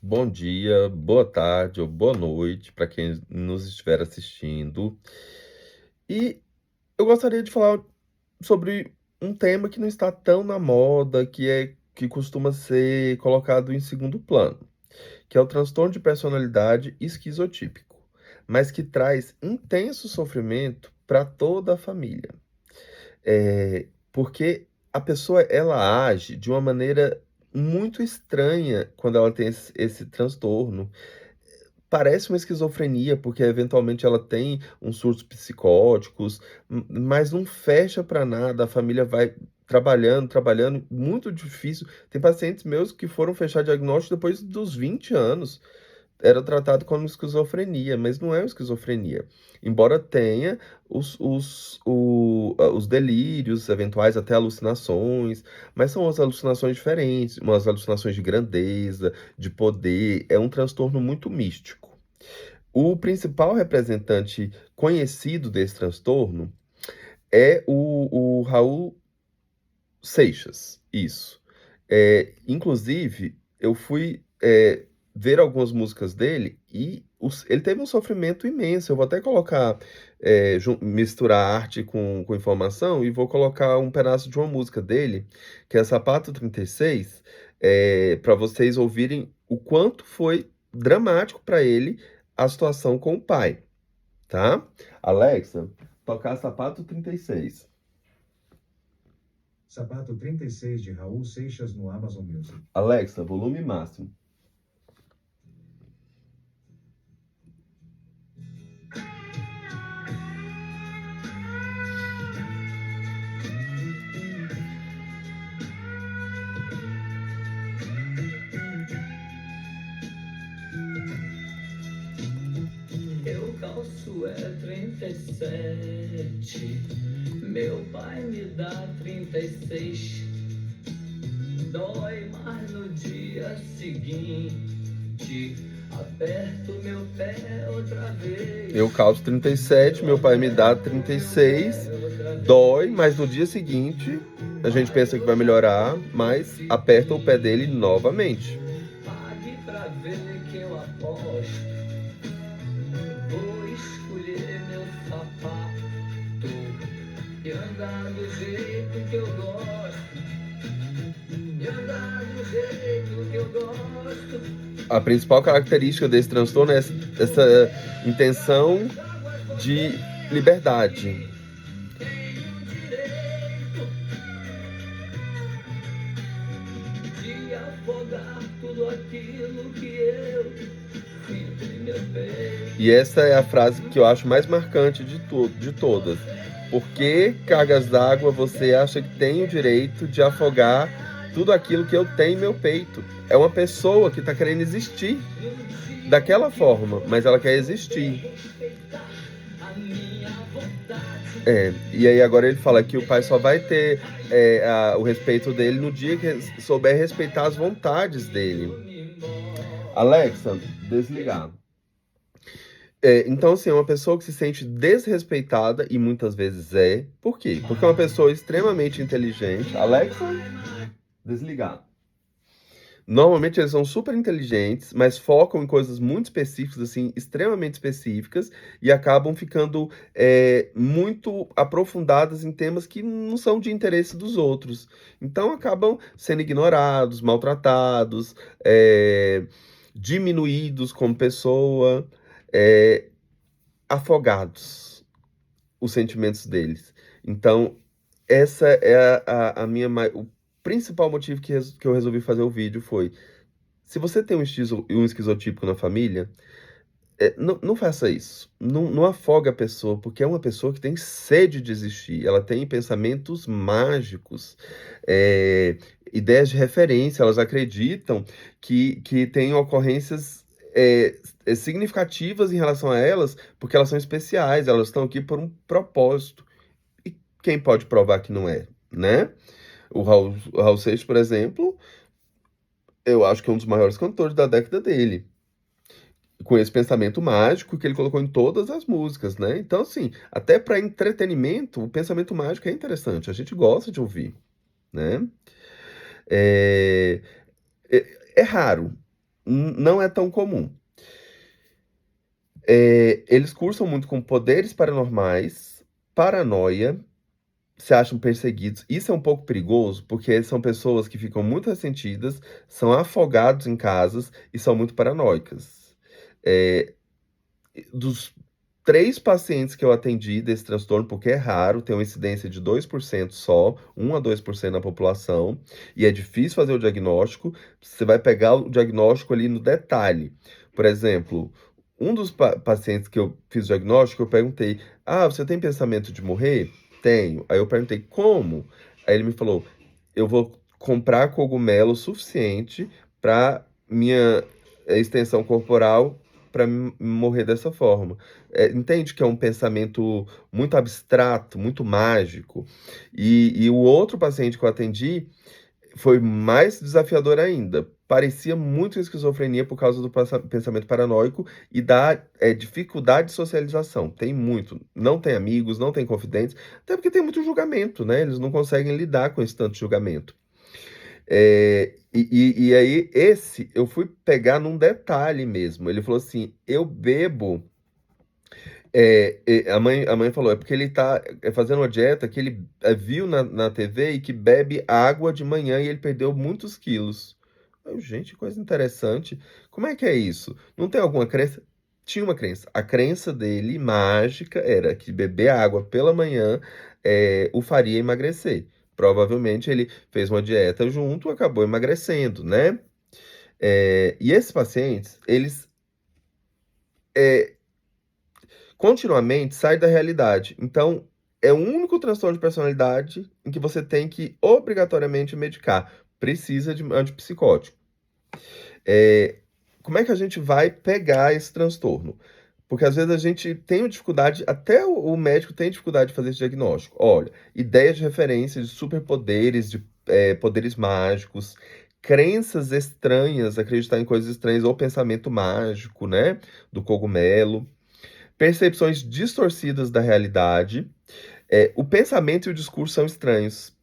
Bom dia, boa tarde ou boa noite para quem nos estiver assistindo. E eu gostaria de falar sobre um tema que não está tão na moda, que costuma ser colocado em segundo plano, que é o transtorno de personalidade esquizotípico, mas que traz intenso sofrimento para toda a família. Porque a pessoa ela age de uma maneira muito estranha quando ela tem esse transtorno. Parece uma esquizofrenia, porque eventualmente ela tem uns surtos psicóticos, mas não fecha para nada, a família vai trabalhando, trabalhando, muito difícil. Tem pacientes meus que foram fechar diagnóstico depois dos 20 anos. Era tratado como esquizofrenia, mas não é uma esquizofrenia. Embora tenha os delírios, eventuais até alucinações, mas são as alucinações diferentes, umas alucinações de grandeza, de poder, é um transtorno muito místico. O principal representante conhecido desse transtorno é o Raul Seixas, isso. Inclusive, eu fui ver algumas músicas dele e ele teve um sofrimento imenso. Eu vou até colocar, misturar arte com informação e vou colocar um pedaço de uma música dele, que é Sapato 36, para vocês ouvirem o quanto foi dramático para ele a situação com o pai, tá? Alexa, tocar Sapato 36. Sapato 36 de Raul Seixas no Amazon Music. Alexa, volume máximo. Eu calço 37, meu pai me dá 36. Dói mais no dia seguinte, aperto meu pé outra vez. Eu calço 37, meu pai me dá 36. Dói, mas no dia seguinte a gente pensa que vai melhorar, mas aperta o pé dele novamente. Pague pra ver que eu aposto. Vou escolher meu sapato e andar do jeito que eu gosto. E andar do jeito que eu gosto. A principal característica desse transtorno é essa intenção de liberdade. Tenho direito de afogar tudo aquilo que eu sinto em meu peito. E essa é a frase que eu acho mais marcante de todas. Por que cargas d'água você acha que tem o direito de afogar tudo aquilo que eu tenho em meu peito? É uma pessoa que está querendo existir daquela forma, mas ela quer existir. E aí agora ele fala que o pai só vai ter o respeito dele no dia que souber respeitar as vontades dele. Alexa, desligar. Então, assim, é uma pessoa que se sente desrespeitada, e muitas vezes é. Por quê? Porque é uma pessoa extremamente inteligente. Alexa, desligar. Normalmente eles são super inteligentes, mas focam em coisas muito específicas, assim, extremamente específicas, e acabam ficando muito aprofundadas em temas que não são de interesse dos outros. Então acabam sendo ignorados, maltratados, diminuídos como pessoa, afogados os sentimentos deles. Então, essa é a minha. O principal motivo que eu resolvi fazer o vídeo foi: se você tem um esquizotípico na família, não faça isso. Não afoga a pessoa, porque é uma pessoa que tem sede de existir. Ela tem pensamentos mágicos, é, ideias de referência. Elas acreditam que tem ocorrências significativas em relação a elas, porque elas são especiais. Elas estão aqui por um propósito. E quem pode provar que não é, né? O Raul Seixas, por exemplo, eu acho que é um dos maiores cantores da década dele, com esse pensamento mágico que ele colocou em todas as músicas, né? Então, assim, até para entretenimento, o pensamento mágico é interessante, a gente gosta de ouvir, né? É, é raro, não é tão comum. Eles cursam muito com poderes paranormais, paranoia, se acham perseguidos. Isso é um pouco perigoso, porque são pessoas que ficam muito ressentidas, são afogados em casas e são muito paranoicas. É, dos 3 pacientes que eu atendi desse transtorno, porque é raro, tem uma incidência de 2% só, 1 a 2% na população, e é difícil fazer o diagnóstico. Você vai pegar o diagnóstico ali no detalhe. Por exemplo, um dos pacientes que eu fiz o diagnóstico, eu perguntei: Ah, você tem pensamento de morrer? Tenho. Aí eu perguntei: Como? Aí ele me falou: Eu vou comprar cogumelo suficiente para minha extensão corporal para morrer dessa forma. Entende que é um pensamento muito abstrato, muito mágico. E o outro paciente que eu atendi foi mais desafiador ainda. Parecia muito esquizofrenia por causa do pensamento paranoico e da dificuldade de socialização. Tem muito. Não tem amigos, não tem confidentes, até porque tem muito julgamento, né? Eles não conseguem lidar com esse tanto julgamento. E aí, esse eu fui pegar num detalhe mesmo. Ele falou assim: eu bebo. A mãe falou: é porque ele tá fazendo uma dieta que ele viu na TV e que bebe água de manhã e ele perdeu muitos quilos. Eu, gente, coisa interessante. Como é que é isso? Não tem alguma crença? Tinha uma crença. A crença dele, mágica, era que beber água pela manhã o faria emagrecer. Provavelmente ele fez uma dieta junto, acabou emagrecendo, né? E esses pacientes, eles continuamente saem da realidade. Então, é o único transtorno de personalidade em que você tem que obrigatoriamente medicar. Precisa de antipsicótico. É, como é que a gente vai pegar esse transtorno? Porque às vezes a gente tem dificuldade, até o médico tem dificuldade de fazer esse diagnóstico. Olha, ideias de referência de superpoderes, de poderes mágicos, crenças estranhas, acreditar em coisas estranhas, ou pensamento mágico, né? Do cogumelo, percepções distorcidas da realidade. O pensamento e o discurso são estranhos.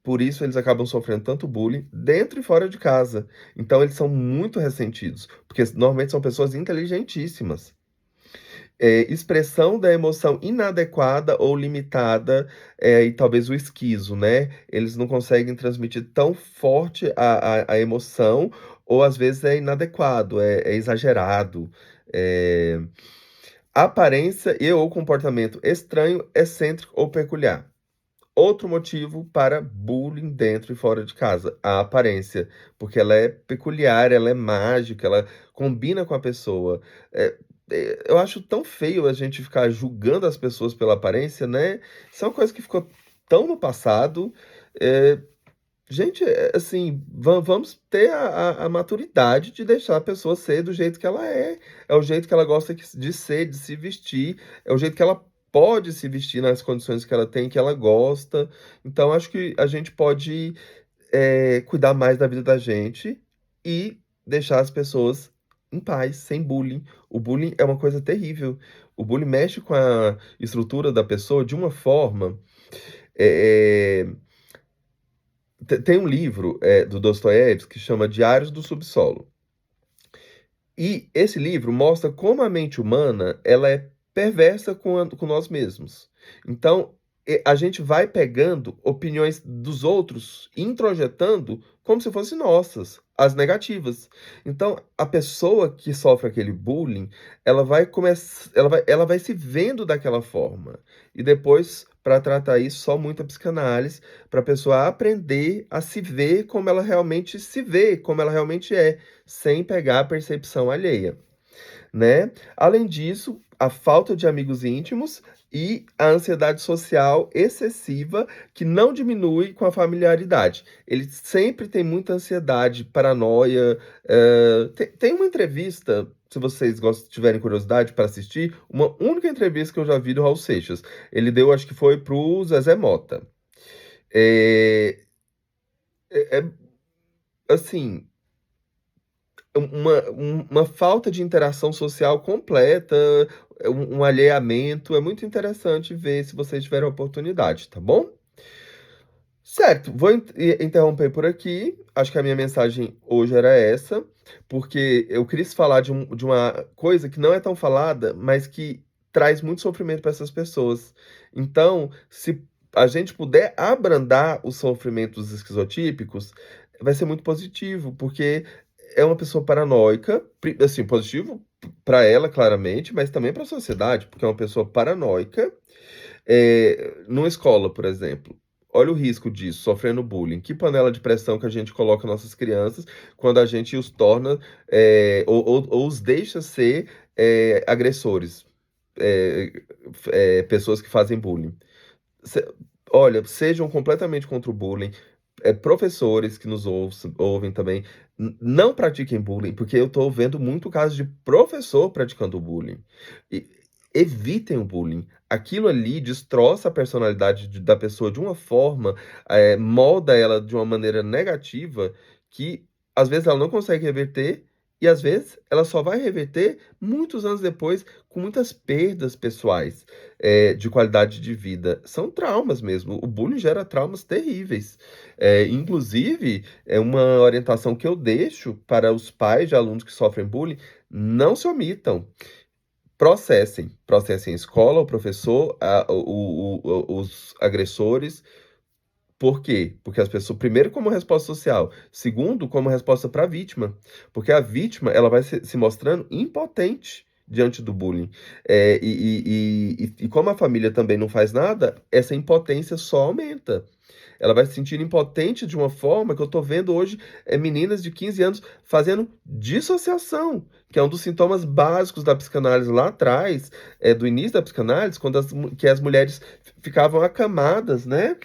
Por isso eles acabam sofrendo tanto bullying dentro e fora de casa. Então eles são muito ressentidos, porque normalmente são pessoas inteligentíssimas. Expressão da emoção inadequada ou limitada, e talvez o esquizo, né? Eles não conseguem transmitir tão forte a emoção, ou às vezes é inadequado, é exagerado. É, Aparência e ou comportamento estranho, excêntrico ou peculiar. Outro motivo para bullying dentro e fora de casa, a aparência, porque ela é peculiar, ela é mágica, ela combina com a pessoa. Eu acho tão feio a gente ficar julgando as pessoas pela aparência, né? Isso é uma coisa que ficou tão no passado. É, Gente, assim, vamos ter a maturidade de deixar a pessoa ser do jeito que ela é. É o jeito que ela gosta de ser, de se vestir. É o jeito que ela pode se vestir nas condições que ela tem, que ela gosta. Então, acho que a gente pode cuidar mais da vida da gente e deixar as pessoas em paz, sem bullying. O bullying é uma coisa terrível. O bullying mexe com a estrutura da pessoa de uma forma. é, é, Tem um livro do Dostoiévski que chama Diários do Subsolo. E esse livro mostra como a mente humana ela é perversa com nós mesmos. Então, a gente vai pegando opiniões dos outros, introjetando como se fossem nossas, as negativas. Então, a pessoa que sofre aquele bullying, ela vai começar, ela vai se vendo daquela forma. E depois, para tratar isso, só muita psicanálise, para a pessoa aprender a se ver como ela realmente se vê, como ela realmente é, sem pegar a percepção alheia, né? Além disso, a falta de amigos íntimos e a ansiedade social excessiva que não diminui com a familiaridade. Ele sempre tem muita ansiedade, paranoia. Tem uma entrevista, se vocês tiverem curiosidade para assistir, uma única entrevista que eu já vi do Raul Seixas. Ele deu, acho que foi pro Zezé Mota. É, é, é, assim, uma falta de interação social completa, um alheamento. É muito interessante ver se vocês tiverem a oportunidade, tá bom? Certo, vou interromper por aqui. Acho que a minha mensagem hoje era essa, porque eu quis falar de uma coisa que não é tão falada, mas que traz muito sofrimento para essas pessoas. Então, se a gente puder abrandar os sofrimentos esquizotípicos, vai ser muito positivo, porque é uma pessoa paranoica, assim, positivo para ela, claramente, mas também para a sociedade, porque é uma pessoa paranoica numa escola, por exemplo. Olha o risco disso, sofrendo bullying. Que panela de pressão que a gente coloca nossas crianças quando a gente os torna ou os deixa ser agressores, é, pessoas que fazem bullying. Se- Olha, sejam completamente contra o bullying. Professores que nos ouvem também, não pratiquem bullying, porque eu estou vendo muito caso de professor praticando bullying. E evitem o bullying. Aquilo ali destroça a personalidade da pessoa de uma forma, molda ela de uma maneira negativa, que às vezes ela não consegue reverter, e às vezes ela só vai reverter muitos anos depois, com muitas perdas pessoais, de qualidade de vida. São traumas mesmo. O bullying gera traumas terríveis. Inclusive, é uma orientação que eu deixo para os pais de alunos que sofrem bullying: não se omitam. Processem a escola, o professor, os agressores. Por quê? Porque as pessoas, primeiro, como resposta social, segundo, como resposta para a vítima, porque a vítima ela vai se mostrando impotente diante do bullying. E como a família também não faz nada, essa impotência só aumenta. Ela vai se sentir impotente de uma forma que eu tô vendo hoje meninas de 15 anos fazendo dissociação, que é um dos sintomas básicos da psicanálise lá atrás, do início da psicanálise, quando que as mulheres ficavam acamadas, né?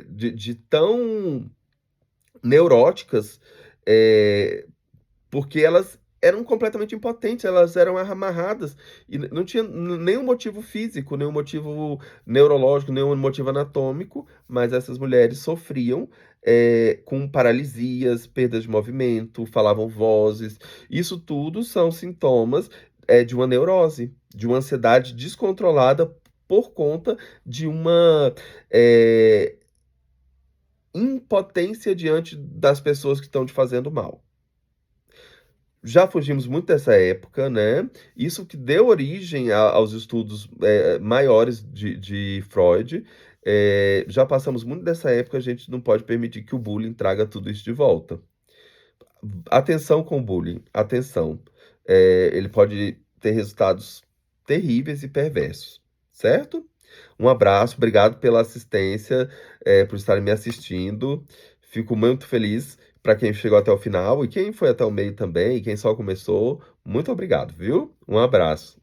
De tão neuróticas, porque elas eram completamente impotentes, elas eram amarradas e não tinha nenhum motivo físico, nenhum motivo neurológico, nenhum motivo anatômico, mas essas mulheres sofriam com paralisias, perdas de movimento, falavam vozes. Isso tudo são sintomas de uma neurose, de uma ansiedade descontrolada por conta de uma impotência diante das pessoas que estão te fazendo mal. Já fugimos muito dessa época, né? Isso que deu origem aos estudos maiores de Freud. Já passamos muito dessa época, a gente não pode permitir que o bullying traga tudo isso de volta. Atenção com o bullying, atenção. Ele pode ter resultados terríveis e perversos, certo? Um abraço, obrigado pela assistência, por estarem me assistindo. Fico muito feliz para quem chegou até o final e quem foi até o meio também, e quem só começou. Muito obrigado, viu? Um abraço.